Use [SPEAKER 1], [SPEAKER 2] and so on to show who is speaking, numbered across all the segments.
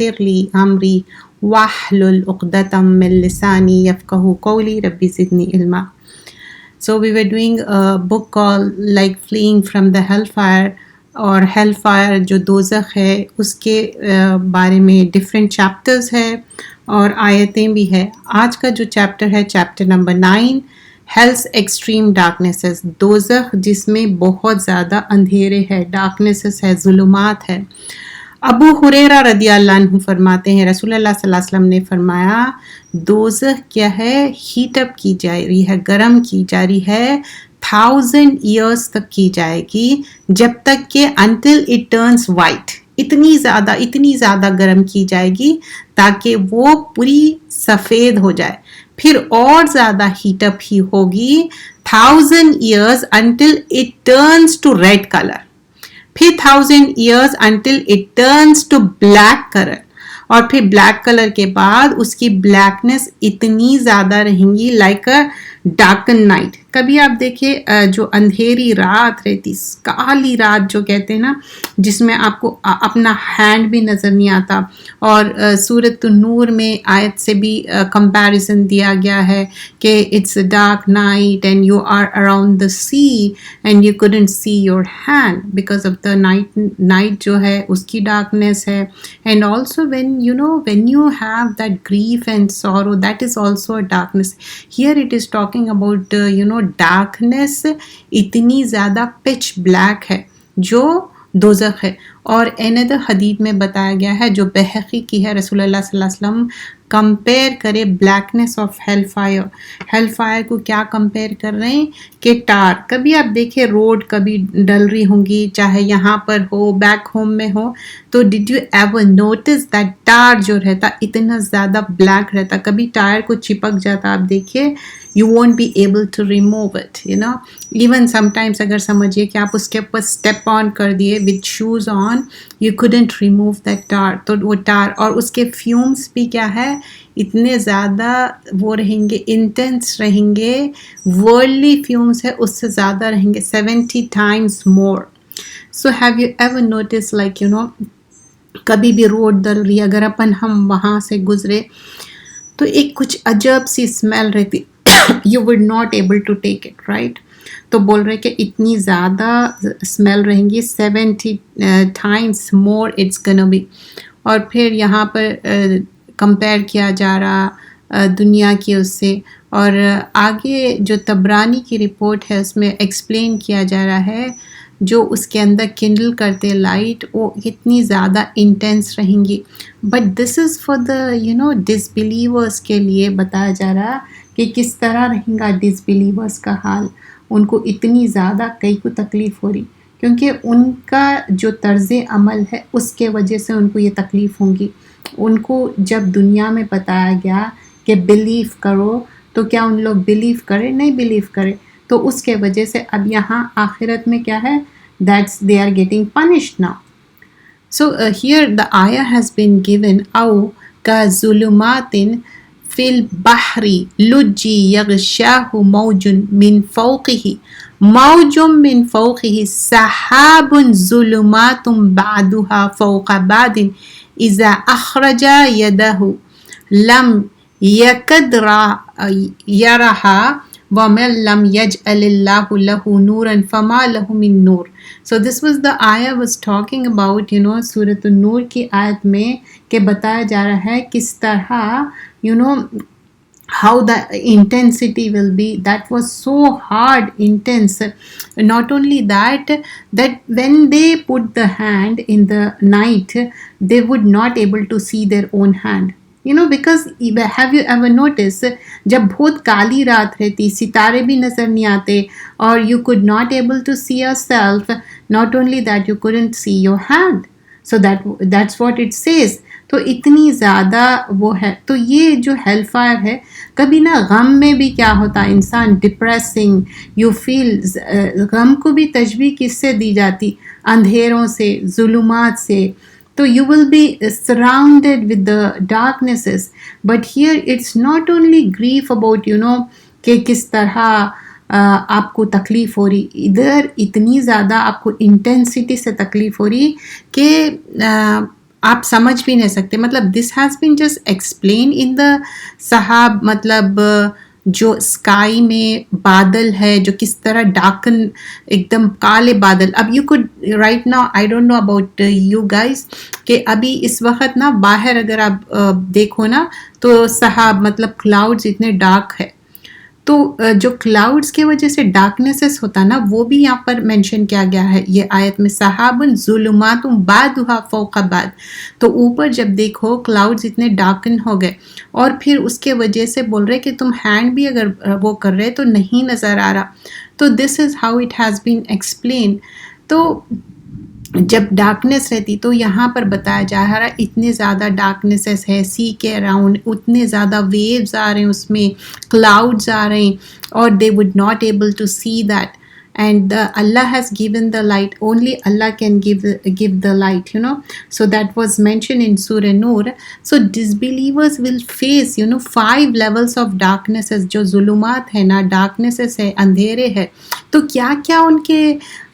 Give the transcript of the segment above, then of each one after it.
[SPEAKER 1] يسر لي أمري واحلل عقدة من لساني يفقهوا قولي رب زدني علما. So we were doing a book called like Fleeing from the Hellfire اور Hellfire جو دوزخ ہے اس کے بارے میں ڈفرینٹ چیپٹرز ہے اور آیتیں بھی ہے. آج کا جو چیپٹر ہے chapter number 9 hell's extreme darknesses, دوزخ جس میں بہت زیادہ اندھیرے ہے، ڈارکنیسز ہے، ظلمات ہے. ابو ہریرہ رضی اللہ عنہ فرماتے ہیں رسول اللہ صلی اللہ علیہ وسلم نے فرمایا دوزخ کیا ہے، ہیٹ اپ کی جا رہی ہے، گرم کی جا رہی ہے 1000 ایئرس تک کی جائے گی، جب تک کہ until it turns white، اتنی زیادہ گرم کی جائے گی تاکہ وہ پوری سفید ہو جائے. پھر اور زیادہ ہیٹ اپ ہی ہوگی 1000 years until it turns to red color، پھر 1000 years until it turns to black color، اور پھر بلیک کلر کے بعد اس کی بلیکنس اتنی زیادہ رہیں گی لائک اے ڈارکن نائٹ. کبھی آپ دیکھیں جو اندھیری رات رہتی، کالی رات جو کہتے ہیں نا، جس میں آپ کو اپنا ہینڈ بھی نظر نہیں آتا، اور سورۃ النور میں آیت سے بھی کمپیریزن دیا گیا ہے کہ it's a dark night and you are around the sea and you couldn't see your hand because of the night جو ہے اس کی ڈارکنیس ہے. And also when you have that grief and sorrow, that is also a darkness. Here it is talking about darkness اتنی زیادہ pitch black ہے جو دوزخ ہے. اور another حدیث میں بتایا گیا ہے جو بہقی کی ہے، رسول اللہ صلی اللہ علیہ وسلم کمپیئر کرے بلیکنیس آف ہیل فائر کو کیا کمپیئر کر رہے ہیں کہ ٹار. کبھی آپ دیکھیں روڈ کبھی ڈل رہی ہوں گی، چاہے یہاں پر ہو بیک ہوم میں ہو، تو did you ever notice that ٹار جو رہتا اتنا زیادہ بلیک رہتا، کبھی ٹائر کو چپک جاتا، آپ دیکھیے you won't be able to remove it, even sometimes اگر سمجھیے کہ آپ اس کے اوپر step on کر دیے with shoes on, you couldn't remove that tar. تو وہ ٹار اور اس کے fumes بھی کیا ہے، اتنے زیادہ وہ رہیں گے، انٹینس رہیں گے، worldly fumes ہے اس سے زیادہ رہیں گے 70 times more. So have you ever noticed like کبھی بھی روڈ ڈل رہی اگر ہم وہاں سے گزرے تو ایک کچھ عجب سی اسمیل رہتی، you would not able to take it, right? تو بول رہے کہ اتنی زیادہ اسمیل رہیں گی 70 times more it's gonna be. اور پھر یہاں پر کمپیئر کیا جا رہا دنیا کی اس سے، اور آگے جو طبرانی کی رپورٹ ہے اس میں ایکسپلین کیا جا رہا ہے جو اس کے اندر کنڈل کرتے لائٹ وہ اتنی زیادہ انٹینس رہیں گی. But this is for the disbelievers کے لیے بتایا جا رہا کہ کس طرح رہیں گا ڈس بلیورس کا حال. ان کو اتنی زیادہ کئی کو تکلیف ہو رہی کیونکہ ان کا جو طرز عمل ہے اس کے وجہ سے ان کو یہ تکلیف ہوں گی. ان کو جب دنیا میں بتایا گیا کہ بلیو کرو تو کیا ان لوگ بلیو کرے؟ نہیں بلیو کرے. تو اس کے وجہ سے اب یہاں آخرت میں کیا ہے، that's they are getting punished now. So here the ayah has been given أو كظلمات في البحر لجي يغشاه موج من فوقه سحاب ظلمات بعضها فوق بعض إذا أخرج يده لم يكد يرها وَمَن لَمْ يَجْعَلِ اللَّهُ لَهُ نُورًا فَمَا لَهُ مِن نُور. So this was the ayah was talking about سورۃ النور کی آیت میں کہ بتایا جا رہا ہے کس طرح how the intensity will be. That was so hard, intense. Not only that when they put the hand in the night, they would not able to see their own hand. Because have you ever noticed جب بہت کالی رات رہتی، ستارے بھی نظر نہیں آتے اور you could not able to see yourself, not only that you couldn't see your hand. So that's what it says. تو اتنی زیادہ وہ ہے. تو یہ جو ہیل فائر ہے، کبھی نا غم میں بھی کیا ہوتا انسان ڈپریسنگ یو فیل، غم کو بھی تشبیہ کس سے دی جاتی؟ اندھیروں سے، ظلمات سے. تو you will be surrounded with the darknesses. But here it's not only grief about کہ کس طرح آپ کو تکلیف ہو رہی، ادھر اتنی زیادہ آپ کو انٹینسٹی سے تکلیف ہو رہی کہ آپ سمجھ بھی نہیں سکتے. مطلب this has been just explain in the صحاب. مطلب جو اسکائی میں بادل ہے جو کس طرح ڈاکن ایک دم کالے بادل. اب you could right now I don't know about you guys کہ ابھی اس وقت نا باہر اگر آپ دیکھو نا تو صحاب مطلب کلاؤڈز اتنے ڈارک ہے. تو جو کلاؤڈز کی وجہ سے ڈارکنیسز ہوتا نا وہ بھی یہاں پر مینشن کیا گیا ہے یہ آیت میں. صحاب ظلمات بعضھا فوق بعض. تو اوپر جب دیکھو کلاؤڈز اتنے ڈارکن ہو گئے اور پھر اس کے وجہ سے بول رہے کہ تم ہینڈ بھی اگر وہ کر رہے تو نہیں نظر آ رہا. تو this is how it has been explain. تو جب ڈارکنیس رہتی تو یہاں پر بتایا جا رہا اتنے زیادہ ڈارکنیسز ہے سی کے اراؤنڈ, اتنے زیادہ ویوز آ رہے ہیں اس میں, کلاؤڈز آ رہے ہیں اور they would not able to see that. And Allah has given the light. Only Allah can give the light, you know. So that was mentioned in Surah Nur. So disbelievers will face, 5 levels of darknesses. جو ظلمات ہے نا, darknesses ہے, اندھیرے ہے. تو کیا کیا ان کے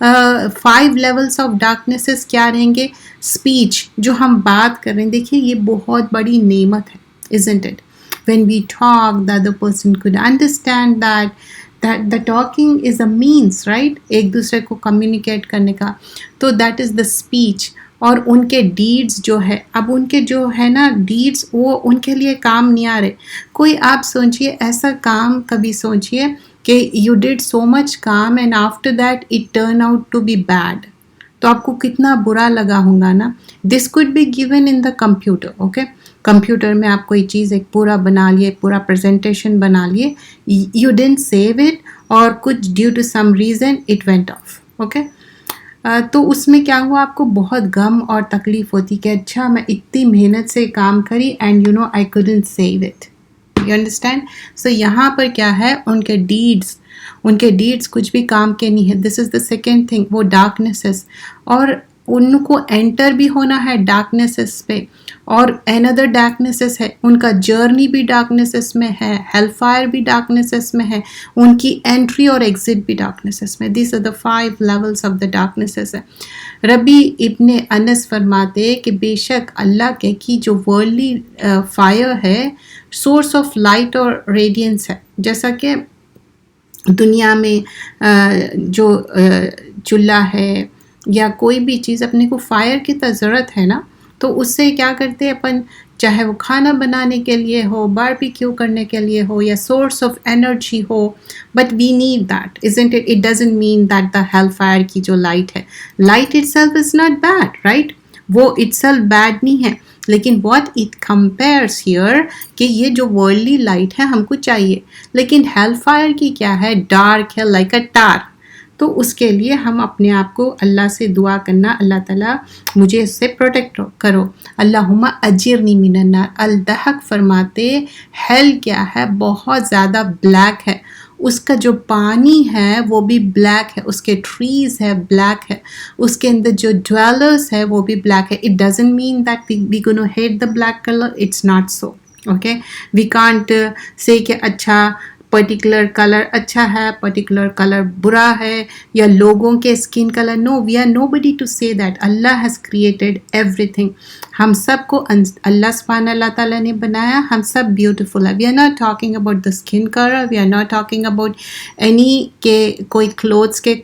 [SPEAKER 1] 5 levels of darknesses کیا رہیں گے؟ اسپیچ جو ہم بات کر رہے ہیں, دیکھیے یہ بہت بڑی نعمت ہے, isn't it? When we talk, the other person could understand that the talking is a means, right? ایک دوسرے کو کمیونیکیٹ کرنے کا. تو that is the speech. اور ان کے ڈیڈز جو ہے, اب ان کے جو ہے نا ڈیڈز وہ ان کے لیے کام نہیں آ رہے. کوئی آپ سوچئے ایسا کام کبھی سوچئے کہ you did so much com and after that it turned out to be bad. تو آپ کو کتنا برا لگا ہوگا نا. This could be given in the computer, okay? Computer میں آپ کوئی چیز ایک پورا بنا لیے, پورا پریزنٹیشن بنا لیے, یو ڈنٹ سیو اٹ اور کچھ due to some reason it went off, okay. تو اس میں کیا ہوا, آپ کو بہت غم اور تکلیف ہوتی کہ اچھا میں اتنی محنت سے کام کری and you know I couldn't save it. You understand? So یہاں پر کیا ہے, ان کے ڈیڈز کچھ بھی کام کے نہیں ہے. دس از دا سیکنڈ تھنگ, وہ ڈارکنیسز, اور ان کو انٹر بھی ہونا ہے ڈارکنیسز پہ, اور another ڈارکنیسز ہے, ان کا جرنی بھی ڈارکنیسز میں ہے, ہیل فائر بھی ڈارکنیسز میں ہے, ان کی انٹری اور ایگزٹ بھی ڈارکنیسز میں. These are the 5 levels of the darknesses ہے. ربی ابن انس فرماتے کہ بے شک اللہ کے کی جو ورلڈلی فائر ہے سورس آف لائٹ اور ریڈینس ہے. جیسا کہ دنیا میں جو چولہا ہے یا کوئی بھی چیز اپنے کو فائر کی ضرورت ہے نا, تو اس سے کیا کرتے ہیں اپن, چاہے وہ کھانا بنانے کے لیے ہو, باربیکیو کرنے کے لیے ہو, یا سورس آف انرجی ہو, but we need that, isn't it? It doesn't mean that the hell fire کی جو لائٹ ہے, light itself is not bad, right? وہ itself bad نہیں ہے, لیکن what it compares here کہ یہ جو worldly لائٹ ہے ہم کو چاہیے, لیکن ہیل فائر کی کیا ہے, ڈارک ہے, like a tar. تو اس کے لیے ہم اپنے آپ کو اللہ سے دعا کرنا, اللہ تعالیٰ مجھے اس سے پروٹیکٹ کرو. اللہم اجرنی من النار. الدحق فرماتے ہیل کیا ہے, بہت زیادہ بلیک ہے, اس کا جو پانی ہے وہ بھی بلیک ہے, اس کے ٹریز ہے بلیک ہے, اس کے اندر جو ڈویلرز ہے وہ بھی بلیک ہے. It doesn't mean that we gonna hate the black color, it's not so, okay? We can't say کہ اچھا پرٹیکولر کلر اچھا ہے, پرٹیکولر کلر برا ہے, یا لوگوں کے skin colour. No, we are nobody to say that. Allah has created everything. ہم سب کو اللہ سبحانہ اللہ تعالیٰ نے بنایا, ہم سب بیوٹیفل ہے. We are not talking about the skin colour, we are not talking about any کہ کوئی کلوتھس کے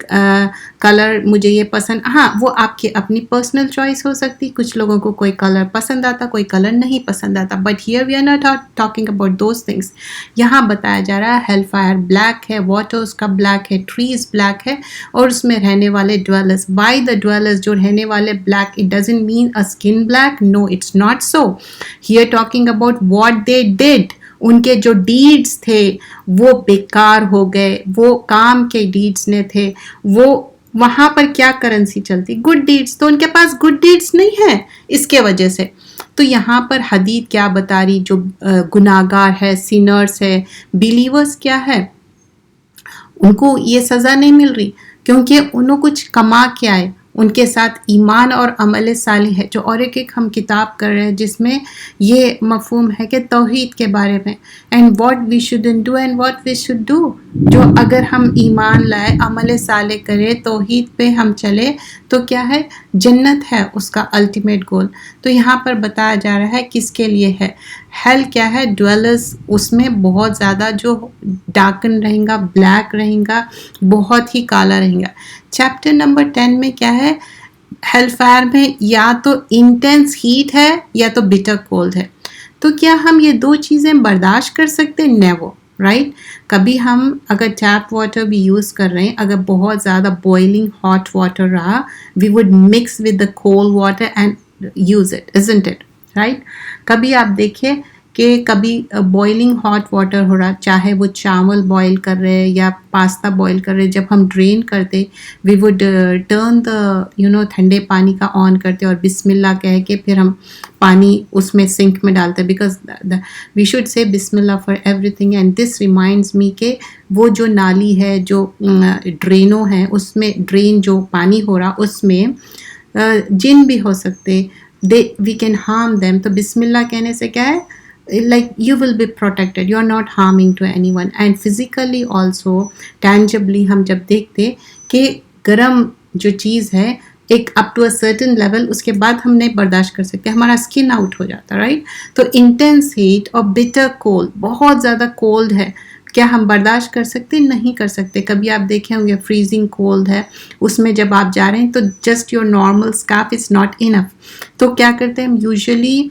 [SPEAKER 1] کلر مجھے یہ پسند. ہاں وہ آپ کی اپنی پرسنل چوائس ہو سکتی, کچھ لوگوں کو کوئی کلر پسند آتا, کوئی کلر نہیں پسند آتا, but here we are not talking about those things. یہاں بتایا جا رہا ہے ہیل فائر بلیک ہے, واٹر اس کا بلیک ہے, ٹریز بلیک ہے, اور اس میں رہنے والے ڈویلرز. وائی دا ڈویلرز, جو رہنے والے black, it doesn't mean a skin black, no it's not so. Here talking about what they did, ان کے جو ڈیڈز تھے وہ بیکار ہو گئے, وہ کام کے ڈیڈز نے تھے, وہ وہاں پر کیا کرنسی چلتی, گڈ ڈیڈز, تو ان کے پاس گڈ ڈیڈز نہیں ہے اس کے وجہ سے. تو یہاں پر حدیث کیا بتا رہی, جو گناہگار ہے, سینرز ہے, بیلیورز کیا ہے, ان کو یہ سزا نہیں مل رہی کیونکہ انہوں کچھ کما کے آئے, ان کے ساتھ ایمان اور عمل صالح ہے، جو اور ایک ہم کتاب کر رہے ہیں جس میں یہ مفہوم ہے کہ توحید کے بارے میں، and what we shouldn't do and what we should do. جو اگر ہم ایمان لائے، عمل صالح کرے، توحید پہ ہم چلے تو کیا ہے؟ جنت ہے اس کا الٹیمیٹ گول. تو یہاں پر بتایا جا رہا ہے کس کے لیے ہے. ہیل کیا ہے؟ ڈویلرز اس میں بہت زیادہ جو ڈارکن رہیں گا، بلیک رہیں گا، بہت ہی کالا رہیں گا. چیپٹر نمبر 10 میں کیا ہے؟ ہیل فائر میں یا تو انٹینس ہیٹ ہے یا تو بٹر کولڈ ہے. تو کیا ہم یہ دو چیزیں برداشت کر سکتے؟ Never, right. کبھی ہم اگر ٹیپ واٹر بھی یوز کر رہے ہیں، اگر بہت زیادہ بوائلنگ ہاٹ واٹر رہا، we would mix with the cold water and use it, isn't it, right. کبھی آپ دیکھیں کہ کبھی بوائلنگ ہاٹ واٹر ہو رہا، چاہے وہ چاول بوائل کر رہے یا پاستا بوائل کر رہے، جب ہم ڈرین کرتے وی وڈ ٹرن دا ٹھنڈے پانی کا آن کرتے اور بسم اللہ کہہ کے پھر ہم پانی اس میں سنک میں ڈالتے، بیکاز وی شوڈ سے بسم اللہ for everything. And this reminds me کہ وہ جو نالی ہے، جو ڈرینوں ہیں، اس میں ڈرین جو پانی ہو رہا اس میں جن بھی ہو سکتے، وی کین ہارم دیم. تو بسم اللہ کہنے سے کیا ہے؟ like you will be protected, you are not harming to anyone. And physically also tangibly ہم جب دیکھتے کہ گرم جو چیز ہے ایک up to a certain level, اس کے بعد ہم نہیں برداشت کر سکتے، ہمارا اسکن آؤٹ ہو جاتا، رائٹ. تو انٹینس ہیٹ اور بٹر کولڈ، بہت زیادہ کولڈ ہے، کیا ہم برداشت کر سکتے؟ نہیں کر سکتے. کبھی آپ دیکھیں ہوں گے فریزنگ کولڈ ہے، اس میں جب آپ جا رہے ہیں تو just your normal scarf is not enough. تو کیا کرتے ہیں ہم یوزلی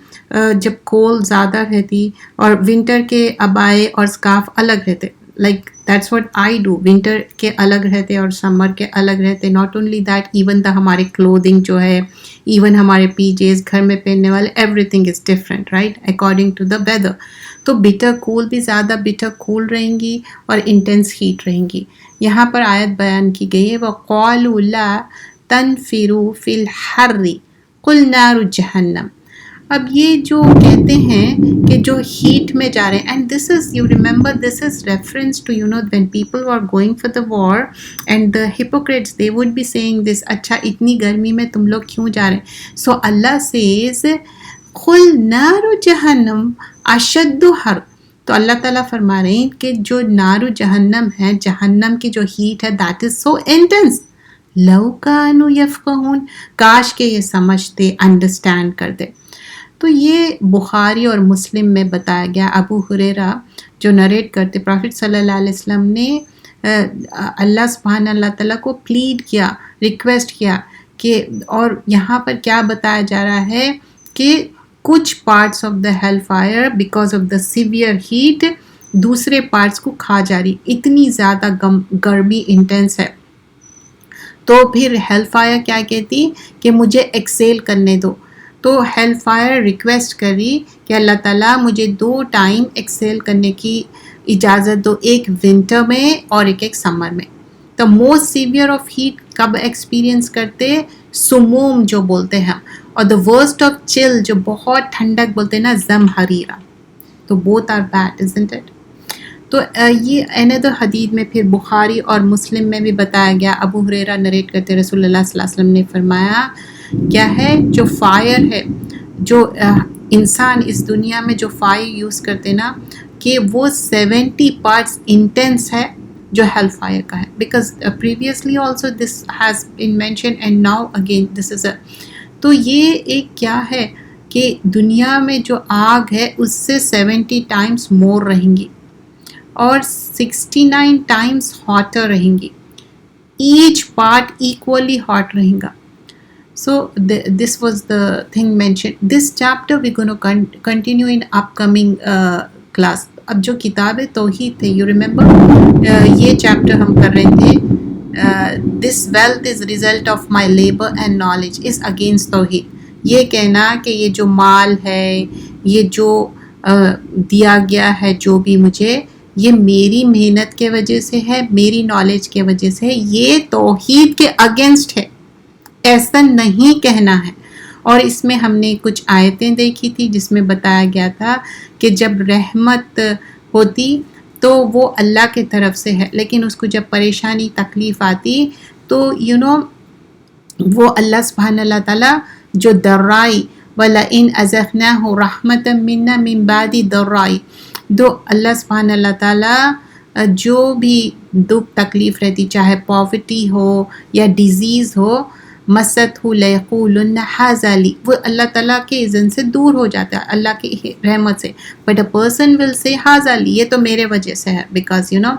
[SPEAKER 1] جب کولڈ زیادہ رہتی اور ونٹر کے ابائے اور اسکارف الگ رہتے، like that's what I do. Winter کے الگ رہتے اور سمر کے الگ رہتے. Not only that, even the ہمارے کلودنگ جو ہے، ایون ہمارے پیجز گھر میں پہننے والے، everything is different, right, according to the weather. تو بٹر کول بھی زیادہ بٹر کول رہیں گی اور انٹینس ہیٹ رہیں گی. یہاں پر آیت بیان کی گئی ہے وَقَالُوا لَا تَنْفِرُوا فِي الْحَرِّ قُلْ نَارُ جَهَنَّمَ. اب یہ جو کہتے ہیں کہ جو ہیٹ میں جا رہے ہیں، and this is you remember this is reference to when people are going for the war and the hypocrites they would be saying this, اچھا اتنی گرمی میں تم لوگ کیوں جا رہے ہیں؟ سو اللہ سیز قُلْ نَارُ جَهَنَّمَ اشد حر. تو اللہ تعالیٰ فرما رہے ہیں کہ جو نار جہنم ہے، جہنم کی جو ہیٹ ہے، دیٹ از سو انٹینس. لو کانوا یفقہون، کاش کہ یہ سمجھتے، انڈرسٹینڈ کرتے. تو یہ بخاری اور مسلم میں بتایا گیا. ابو ہریرہ جو نریٹ کرتے، پرافٹ صلی اللہ علیہ وسلم نے اللہ سبحانہ اللہ تعالیٰ کو پلیڈ کیا، ریکویسٹ کیا کہ، اور یہاں پر کیا بتایا جا رہا ہے کہ کچھ parts of the hell fire because of the severe heat دوسرے پارٹس کو کھا جا رہی، اتنی زیادہ گرمی انٹینس ہے. تو پھر ہیل فائر کیا کہتی کہ مجھے ایکسیل کرنے دو. تو ہیل فائر ریکویسٹ کری کہ اللہ تعالیٰ مجھے 2 ٹائم ایکسیل کرنے کی اجازت دو، ایک ونٹر میں اور ایک سمر میں. تو موسٹ سیویئر آف ہیٹ کب ایکسپیرینس کرتے؟ سموم جو بولتے ہیں، اور دا ورسٹ آف چل جو بہت ٹھنڈک بولتے ہیں نا، زمہریرہ. تو both are bad, isn't it? تو یہ اندر حدیث میں پھر بخاری اور مسلم میں بھی بتایا گیا. ابو ہریرہ نریٹ کرتے رسول اللہ صلی اللہ علیہ وسلم نے فرمایا کیا ہے، جو فائر ہے، جو انسان اس دنیا میں جو فائر یوز کرتے نا، کہ وہ 70 پارٹس انٹینس ہے جو ہیل فائر کا ہے. Because previously also this has been mention and now again this is a. تو یہ ایک کیا ہے کہ دنیا میں جو آگ ہے اس سے 70 ٹائمز مور رہیں گی اور 69 ٹائمز ہاٹر رہیں گی. ایچ پارٹ ایکولی ہاٹ رہیں گا. So this was the thing mentioned. This chapter we're going to continue in upcoming class. اب جو کتاب توحید تھے، you remember یہ چیپٹر ہم کر رہے تھے this wealth is result of my labor and knowledge is against توحید. یہ کہنا کہ یہ جو مال ہے، یہ جو دیا گیا ہے جو بھی مجھے، یہ میری محنت کے وجہ سے ہے، میری نالج کے وجہ سے ہے، یہ توحید کے اگینسٹ ہے، ایسا نہیں کہنا ہے. اور اس میں ہم نے کچھ آیتیں دیکھی تھی جس میں بتایا گیا تھا کہ جب رحمت ہوتی تو وہ اللہ کے طرف سے ہے، لیکن اس کو جب پریشانی تکلیف آتی تو وہ اللہ سبحانہ اللہ تعالیٰ جو درائی وَلَئِنْ أَذَقْنَاهُ رَحْمَةً مِنَّا مِنْ بَعْدِ دَرَّاءِ، تو اللہ سبحانہ اللہ تعالیٰ جو بھی دکھ تکلیف رہتی، چاہے پاورٹی ہو یا ڈیزیز ہو، مَسَّتْهُ لَيَقُولُنَّ هَذَا لِي، وہ اللہ تعالیٰ کے اذن سے دور ہو جاتا ہے، اللہ کی رحمت سے. بٹ اے پرسن ول سے هَذَا لِي، یہ تو میرے وجہ سے ہے، because you know,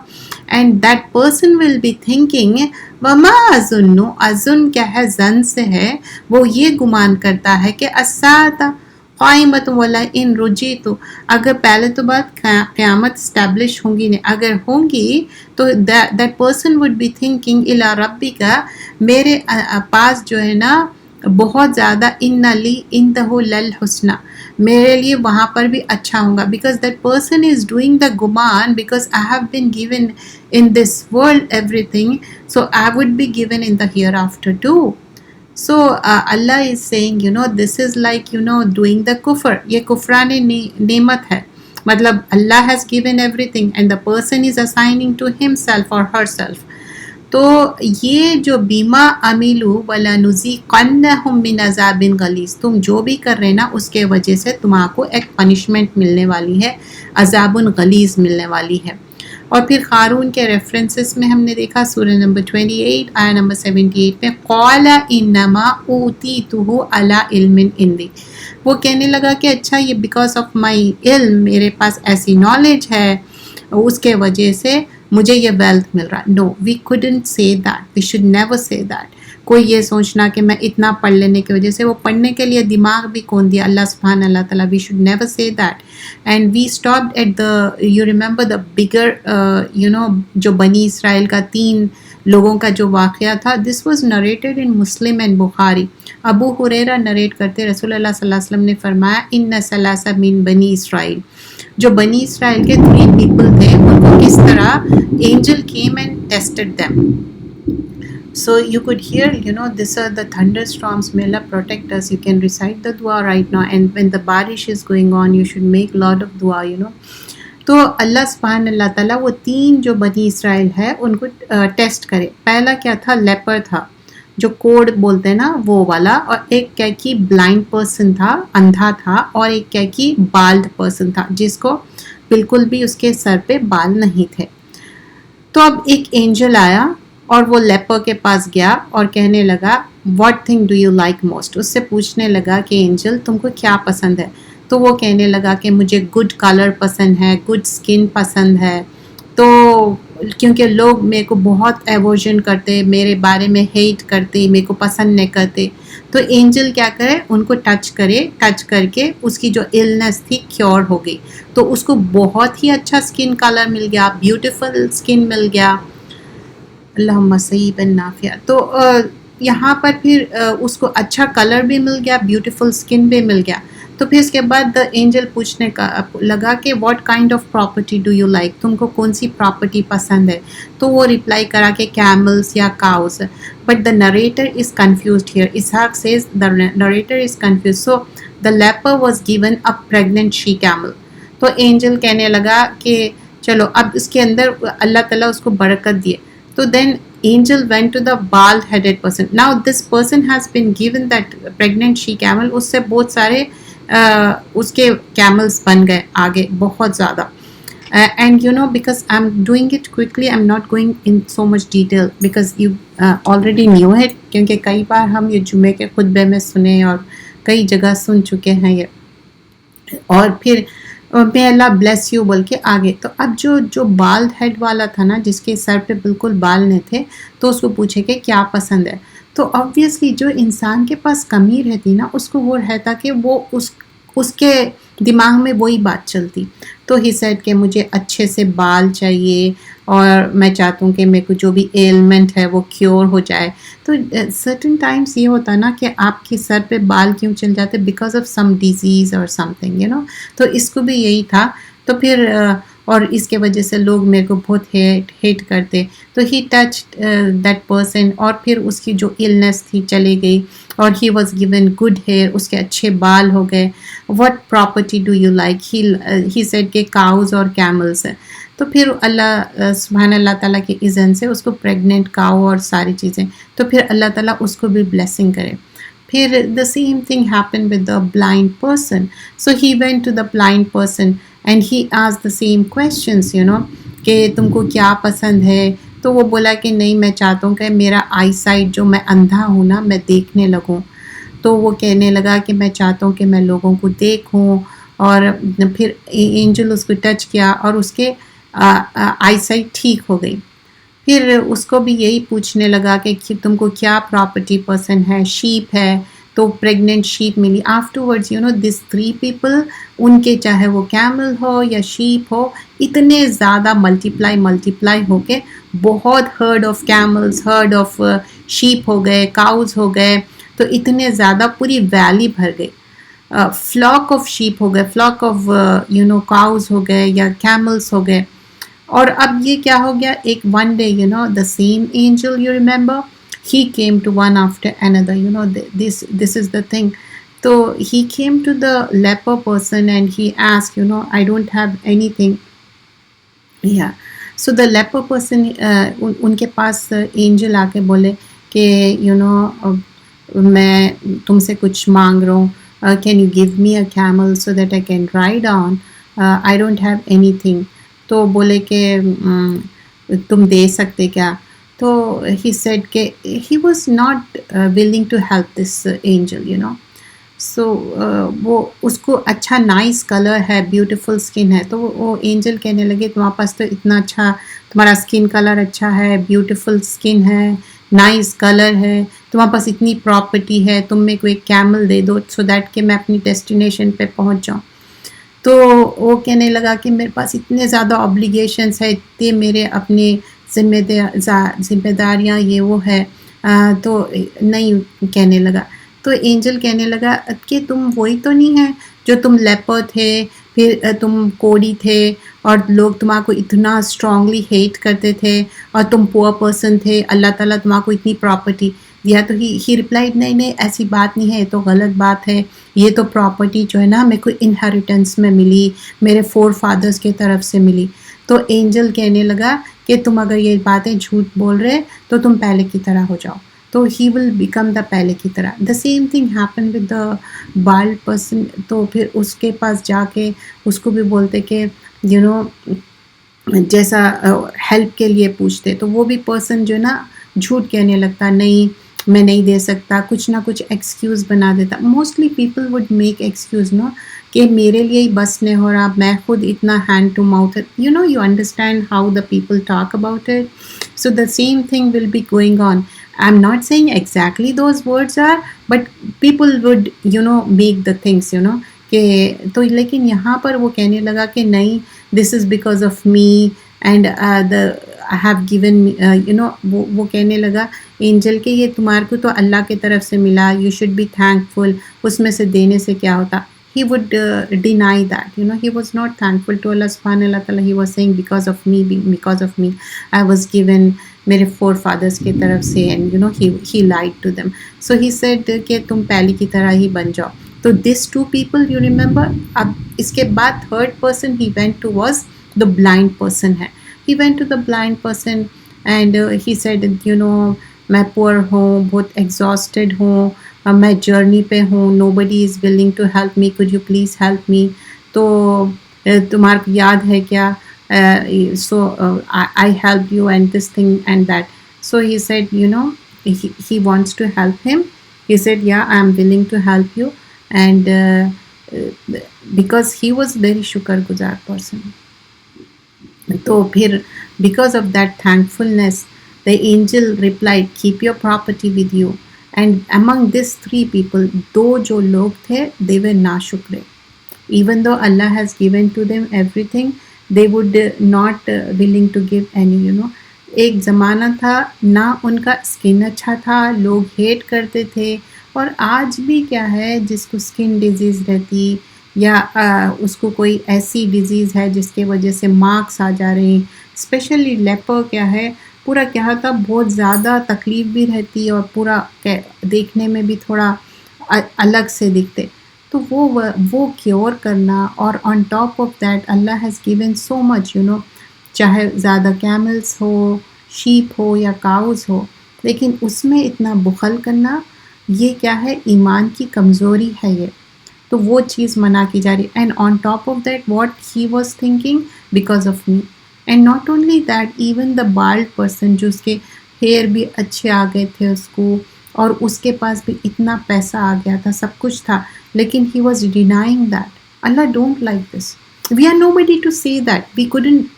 [SPEAKER 1] and that person will be thinking وَمَا أَظُنُّ، اظن کیا ہے، زن سے ہے، وہ یہ گمان کرتا ہے کہ الساعة قائمۃ ولئن رجعت، اگر پہلے تو بات قیامت اسٹیبلش ہوں گی نہیں، اگر ہوں گی تو that person would be thinking الی ربک، میرے پاس جو ہے نا بہت زیادہ ان لی انتہ للحسنى، میرے لیے وہاں پر بھی اچھا ہوگا، because that person is doing the گمان، because I have been given in this world everything, so I would be given in the hereafter too. So Allah is saying, you know, this is like, you know, doing the kufr. یہ کفران نعمت ہے، مطلب Allah has given everything and the person is assigning to himself or herself. تو یہ جو بیما عمیلو وَلَنُذِيقَنَّهُم مِّنْ عَذَابٍ غَلِيظٍ، تم جو بھی کر رہے نا اس کے وجہ سے تمہارے کو ایک پنشمنٹ ملنے والی ہے، عذاب غلیظ ملنے والی ہے. اور پھر قارون کے ریفرنسز میں ہم نے دیکھا سورہ نمبر 28 آیہ نمبر 78 میں قَالَ إِنَّمَا أُوتِيتُهُ عَلَىٰ عِلْمٍ عِندِي، وہ کہنے لگا کہ اچھا یہ بیکاز آف مائی علم، میرے پاس ایسی نالج ہے، اس کے وجہ سے مجھے یہ ویلتھ مل رہا ہے. نو، وی couldn't say that, we should never say that. کوئی یہ سوچنا کہ میں اتنا پڑھ لینے کی وجہ سے، وہ پڑھنے کے لیے دماغ بھی کون دیا؟ اللہ سبحانہ اللہ تعالیٰ. وی should never say that. And we stopped at the, you remember the bigger, you know، جو بنی اسرائیل کا 3 لوگوں کا جو واقعہ تھا. This was narrated in Muslim and Bukhari. ابو ہریرہ نریٹ کرتے، رسول اللہ صلی اللہ علیہ وسلم نے فرمایا ان ثلاثہ من بنی اسرائیل، جو بنی اسرائیل کے 3 پیپل تھے، ان کو کس طرح angel came and tested them. So you could hear, you know, these are the thunderstorms. May Allah protect us. You can recite the dua right now, and when the barish is going on, you should make lot of dua, you know. تو اللہ سبحانہ اللہ تعالیٰ وہ 3 جو بنی اسرائیل ہے ان کو test کرے. پہلا کیا تھا؟ لیپر تھا، جو کوڑ بولتے ہیں نا وہ والا، اور ایک کیا کی بلائنڈ پرسن تھا، اندھا تھا، اور ایک کیا کی بالڈ پرسن تھا جس کو بالکل بھی اس کے سر پہ بال نہیں تھے. تو اب ایک اینجل آیا اور وہ لیپر کے پاس گیا اور کہنے لگا what thing do you like most, اس سے پوچھنے لگا کہ اینجل تم کو کیا پسند ہے؟ تو وہ کہنے لگا کہ مجھے گڈ کلر پسند ہے، گڈ اسکن پسند ہے، تو کیونکہ لوگ میرے کو بہت ایورژن کرتے، میرے بارے میں ہیٹ کرتے، میرے کو پسند نہیں کرتے. تو اینجل کیا کرے؟ ان کو ٹچ کر کے اس کی جو النس تھی کیور ہو گئی. تو اس کو بہت ہی اچھا اسکن کلر مل گیا، بیوٹیفل اسکن مل گیا. اللہم صیبا نافعا. تو یہاں پر پھر اس کو اچھا کلر بھی مل گیا، بیوٹیفل اسکن بھی مل گیا. تو پھر اس کے بعد اینجل پوچھنے کا لگا کہ what kind of property do you like, تم کو کون سی پراپرٹی پسند ہے؟ تو وہ ریپلائی کرا کہ کیملز یا cows. But the narrator is confused here. Ishaq says the narrator is confuse. So the leper was given a pregnant she camel. تو اینجل کہنے لگا کہ چلو اب اس کے اندر اللہ تعالیٰ اس کو برکت دیے. تو دین angel went to the bald headed person. Now this person has been given that pregnant she camel. اس سے بہت سارے اس کے camels بن گئے آگے بہت زیادہ. And you know, because I'm doing it quickly, I'm not going in so much detail because you already knew it. کیونکہ کئی بار ہم یہ جمعے کے خطبے میں سنے اور کئی جگہ سن چکے ہیں یہ. اور پھر میں اللہ بلیس یو بول کے آگے. تو اب جو بالڈ ہیڈ والا تھا نا، جس کے سر پہ بالکل بال نہیں تھے، تو اس کو پوچھے کہ کیا پسند ہے. تو آبویسلی جو انسان کے پاس کمی رہتی نا، اس کو وہ رہتا کہ وہ اس کے دماغ میں وہی بات چلتی. تو ہی سیڈ کہ مجھے اچھے سے بال چاہیے اور میں چاہتا ہوں کہ میرے کو جو بھی ایلمنٹ ہے وہ کیور ہو جائے. تو سرٹن ٹائمس یہ ہوتا نا کہ آپ کے سر پہ بال کیوں چل جاتے؟ بیکاز آف سم ڈیزیز اور سم تھنگ، یو نو. تو اس کو بھی یہی تھا. تو پھر اور اس کے وجہ سے لوگ میرے کو بہت ہیٹ کرتے. تو ہی ٹچ دیٹ پرسن، اور پھر اس کی جو النس تھی چلی گئی اور he was given good hair, اس کے اچھے بال ہو گئے. What property do you like? He said کہ کاؤز اور کیملس. تو پھر اللہ سبحان اللہ تعالیٰ کے اذن سے اس کو پریگننٹ کاؤ اور ساری چیزیں، تو پھر اللہ تعالیٰ اس کو بھی بلیسنگ کرے. پھر the same thing happen with the blind person. So he went to the blind person and he asked the same questions کہ تم کو کیا پسند ہے. تو وہ بولا کہ نہیں، میں چاہتا ہوں کہ میرا آئی سائٹ جو میں اندھا ہوں نا، میں دیکھنے لگوں. تو وہ کہنے لگا کہ میں چاہتا ہوں کہ میں لوگوں کو دیکھوں. اور پھر اینجل اس کو ٹچ کیا اور اس کے آئی سائٹ ٹھیک ہو گئی. پھر اس کو بھی یہی پوچھنے لگا کہ تم کو کیا پراپرٹی پسند ہے. شیپ ہے، تو پریگننٹ شیپ ملی. آفٹر ورڈز دس 3 پیپل، ان کے چاہے وہ کیمل ہو یا شیپ ہو، اتنے زیادہ ملٹیپلائی ہو کے بہت herd of camels, herd of sheep ہو گئے، کاؤز ہو گئے. تو اتنے زیادہ پوری ویلی بھر گئی. فلاک آف شیپ ہو گئے، فلاک آف کاؤز ہو گئے یا کیملس ہو گئے. اور اب یہ کیا ہو گیا، ایک one day the same angel you remember he came to one after another, this is the thing. So he came to the leper person and he asked, I don't have anything. Yeah. So the leper person ان کے پاس Angel آ کے بولے کہ میں تم سے کچھ مانگ رہا ہوں. Can you give me a camel so that I can ride on? I don't have anything. تو بولے کہ تم دے سکتے کیا. تو he said کہ he was not willing to help this angel, so وہ اس کو اچھا نائس کلر ہے، بیوٹیفل اسکن ہے. تو وہ اینجل کہنے لگے تمہارے پاس تو اتنا اچھا، تمہارا اسکن کلر اچھا ہے، بیوٹیفل اسکن ہے، نائس کلر ہے، تمہارے پاس اتنی پراپرٹی ہے، تم میرے کو ایک camel they do so that کہ میں اپنی ڈیسٹینیشن پہ پہنچ جاؤں. تو وہ کہنے لگا کہ میرے پاس اتنے زیادہ آبلیگیشنس ہے، اتنے میرے اپنے ذمہ داریاں یہ وہ ہے، تو نہیں کہنے لگا. تو اینجل کہنے لگا کہ تم وہی تو نہیں ہے جو تم لیپر تھے، پھر تم کوڑی تھے اور لوگ تمہارے کو اتنا اسٹرانگلی ہیٹ کرتے تھے اور تم پور پرسن تھے، اللہ تعالیٰ تمہارے کو اتنی پراپرٹی دیا. تو ہی ریپلائڈ نہیں ایسی بات نہیں ہے، یہ تو غلط بات ہے. یہ تو پراپرٹی جو ہے نا میرے کو انہیریٹنس میں ملی، میرے 4 فادرس کی طرف سے ملی. تو اینجل کہنے لگا کہ تم اگر یہ باتیں جھوٹ بول رہے تو تم پہلے کی طرح ہو جاؤ. تو ہی ول بیکم دا پہلے کی طرح. دا same thing happen with the bowled person. تو پھر اس کے پاس جا کے اس کو بھی بولتے کہ جیسا ہیلپ کے لیے پوچھتے، تو وہ بھی پرسن جو نا جھوٹ کہنے لگتا، نہیں میں نہیں دے سکتا، کچھ نہ کچھ ایکسکیوز بنا دیتا. Mostly people would make excuse کہ میرے لیے ہی بس نہیں ہو رہا، میں خود اتنا hand to mouth. You understand how the people talk about it. So the same thing will be going on. I am not saying exactly those words are, but people would make the things کہ تو. لیکن یہاں پر وہ کہنے لگا کہ نہیں، this is because of me and I have given وہ کہنے لگا اینجل کہ یہ تمہارے کو تو اللہ کی طرف سے ملا، یو شوڈ بی تھینک فل، اس میں سے دینے سے کیا ہوتا. He would deny that, he was not thankful to Allah subhanahu wa ta'ala. He was saying because of me I was given میرے 4 fathers کی طرف سے, and he lied to them. So he said کہ تم پہلی کی طرح ہی بن جاؤ. تو these 2 people you remember. اب اس کے بعد 3rd person he went to was the blind person ہے. He went to the blind person and he said میں پور ہوں, بہت ایگزاسٹڈ ہوں, میں جرنی پہ ہوں, nobody is willing to help me, could you please help me. تو تمہارے کو یاد ہے کیا, so I help you and this thing and that. So he said he wants to help him. He said yeah, I am willing to help you, and because he was very shukar guzar person. تو پھر because of that thankfulness the angel replied, keep your property with you. And among these 3 people, دو جو لوگ تھے, they were ناشکرے. Even though Allah has given to them everything, they would not willing to give any. ایک زمانہ تھا نہ ان کا skin اچھا تھا, لوگ ہیٹ کرتے تھے. اور آج بھی کیا ہے, جس کو اسکن ڈیزیز رہتی یا اس کو کوئی ایسی ڈیزیز ہے جس کی وجہ سے مارکس آ جا رہے ہیں, اسپیشلی لیپر کیا ہے, پورا کیا ہوتا بہت زیادہ تکلیف بھی رہتی اور پورا دیکھنے میں بھی تھوڑا الگ سے دکھتے. تو وہ کیور کرنا, اور on top of that Allah has given so much, چاہے زیادہ کیملز ہو، شیپ ہو یا کاؤز ہو، لیکن اس میں اتنا بخل کرنا یہ کیا ہے؟ ایمان کی کمزوری ہے یہ. تو وہ چیز منع کی جا رہی. And on top of that what he was thinking because of me. And not only that, even the bowled person جو اس کے ہیئر بھی اچھے آ گئے تھے اس کو، اور اس کے پاس بھی اتنا پیسہ آ گیا تھا، سب کچھ تھا، لیکن he was denying that. Allah don't like this. We are nobody to say that. We couldn't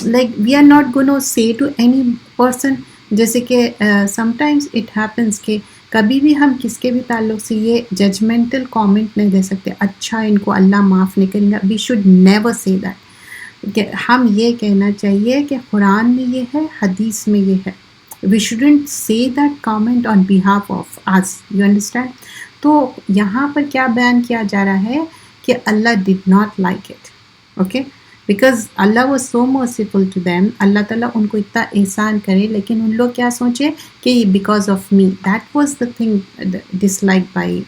[SPEAKER 1] like we are not going to say to any person. جیسے کہ سم ٹائمس اٹ ہیپنس کہ کبھی بھی ہم کس کے بھی تعلق سے یہ ججمنٹل کامنٹ نہیں دے سکتے، اچھا ان کو اللہ معاف نہیں کریں گا. وی شوڈ نیور سے دیٹ. کہ ہم یہ کہنا چاہیے کہ قرآن میں یہ ہے، حدیث میں یہ ہے. وی شوڈنٹ سے that comment on behalf of us. You understand? تو یہاں پر کیا بیان کیا جا رہا ہے کہ Allah did not like it. Okay, because Allah was so merciful to them. Allah تعالیٰ ان کو اتنا احسان کرے، لیکن ان لوگ کیا سوچے کہ because of me. That was the thing dislike by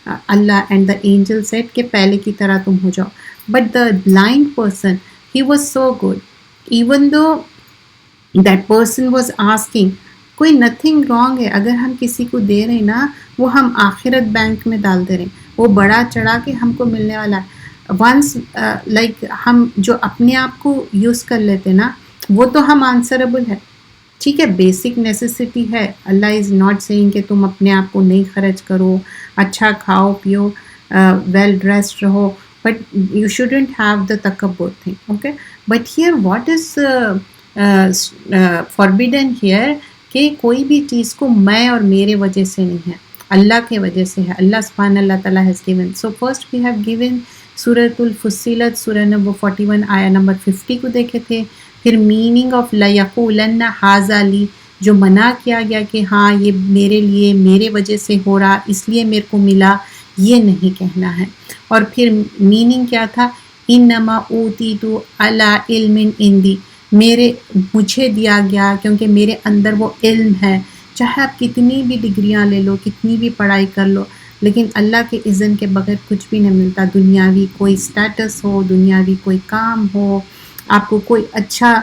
[SPEAKER 1] اللہ. اینڈ دا اینجل سیٹ کہ پہلے کی طرح تم ہو جاؤ. But the blind person he was so good. Even though that person was asking, کوئی نتھنگ رانگ ہے اگر ہم کسی کو دے رہے ہیں نا، وہ ہم آخرت بینک میں ڈال دے رہے ہیں، وہ بڑا چڑھا کے ہم کو ملنے والا ہے. ونس لائک ہم جو اپنے آپ کو یوز کر لیتے نا، وہ تو ہم آنسربل ہے. ٹھیک ہے، بیسک نیسیسٹی ہے. اللہ از ناٹ سیئنگ کہ تم اپنے آپ کو نہیں خرچ کرو، اچھا کھاؤ پیو، ویل ڈریسڈ رہو، but you shouldn't have the تکبر thing. Okay, but here what is forbidden here کہ کوئی بھی چیز کو میں اور میرے وجہ سے نہیں ہے، اللہ کے وجہ سے ہے. اللہ سبحانہ اللہ تعالیٰ has given. So first we have given سورۃ الفصلت، سورہ نمبر 41 آیا نمبر 50 کو دیکھے تھے. پھر میننگ آف لیقولن ھذا لی، جو منع کیا گیا کہ ہاں یہ میرے لیے، میرے وجہ سے ہو رہا، اس لیے میرے کو ملا، یہ نہیں کہنا ہے. اور پھر میننگ کیا تھا؟ انما اوتیت علی علم عندی، مجھے دیا گیا کیونکہ میرے اندر وہ علم ہے. چاہے آپ کتنی بھی ڈگریاں لے لو، کتنی بھی پڑھائی کر لو، لیکن اللہ کے اذن کے بغیر کچھ بھی نہیں ملتا. دنیاوی کوئی سٹیٹس ہو، دنیاوی کوئی کام ہو، آپ کو کوئی اچھا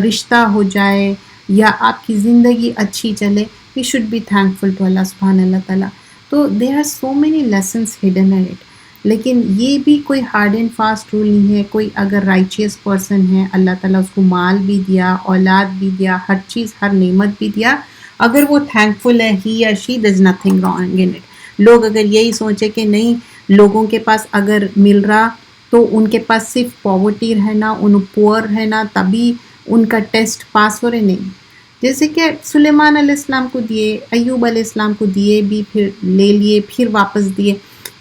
[SPEAKER 1] رشتہ ہو جائے، یا آپ کی زندگی اچھی چلے، we should be thankful to Allah سبحانہ اللہ تعالیٰ. تو there are so many lessons hidden in it. لیکن یہ بھی کوئی ہارڈ اینڈ فاسٹ رول نہیں ہے. کوئی اگر رائچیس پرسن ہے، اللہ تعالیٰ اس کو مال بھی دیا، اولاد بھی دیا، ہر چیز، ہر نعمت بھی دیا، اگر وہ تھینکفل ہے، ہی یا she, there is nothing wrong in it. لوگ اگر یہی سوچے کہ نہیں، لوگوں کے پاس اگر مل رہا تو ان کے پاس صرف پاورٹی رہنا، ان پور رہنا تبھی ان کا ٹیسٹ پاس ہو رہے. نہیں، جیسے کہ سلیمان علیہ السلام کو دیے، ایوب علیہ السلام کو دیے بھی، پھر لے لیے، پھر واپس دیے.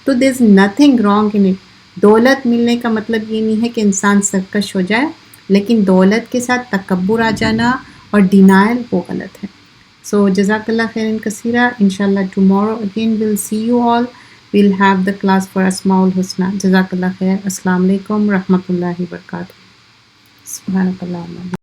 [SPEAKER 1] تو there is nothing wrong in it. دولت ملنے کا مطلب یہ نہیں ہے کہ انسان سرکش ہو جائے، لیکن دولت کے ساتھ تکبر آ جانا اور ڈینائل وہ غلط ہے. So Jazakallah khairan kaseera. Inshallah tomorrow again we'll see you all. We'll have the class for Asmaul Husna. Jazakallah khair. Assalamu alaikum rahmatullahi wa barakatuh. Subhanakallah.